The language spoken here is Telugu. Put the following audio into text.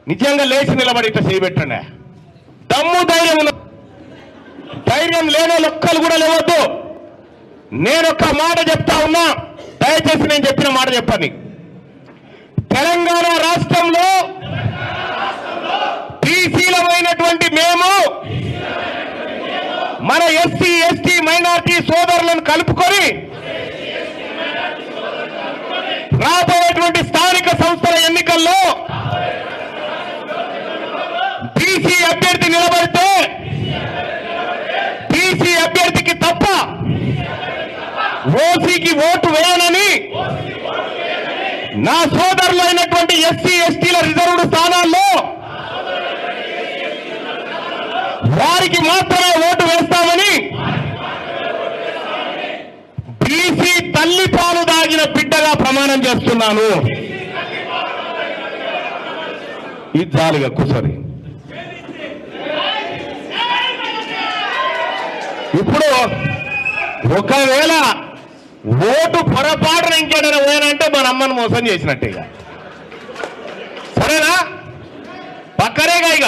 నిజంగా లేచి నిలబడి ఇట్లా చేయబెట్టండి. దమ్ము ధైర్యం లేని లొక్కలు కూడా లేవద్దు. నేనొక్క మాట చెప్తా ఉన్నా, దయచేసి నేను చెప్పిన మాట చెప్పండి. తెలంగాణ రాష్ట్రంలో బీసీలమైనటువంటి మేము మన ఎస్సీ ఎస్టీ మైనార్టీ సోదరులను కలుపుకొని రాబోయేటువంటి స్థానిక సంస్థల ఎన్నికల్లో బీసీ అభ్యర్థి నిలబడితే బీసీ అభ్యర్థికి తప్ప ఓసీకి ఓటు వేయనని నా సోదరులు అయినటువంటి ఎస్సీ ఎస్టీల రిజర్వ్డ్ స్థానాల్లో వారికి మాత్రమే ఓటు వేస్తామని బీసీ తల్లి పాలు దాగిన బిడ్డగా ప్రమాణం చేస్తున్నాను. ఇది జాలిగా కూర్చొని ఇప్పుడు ఒకవేళ ఓటు పొరపాటున ఇంకేదైనా పోయానంటే మన అమ్మను మోసం చేసినట్టే. సరేనా? పక్కనేగా ఇక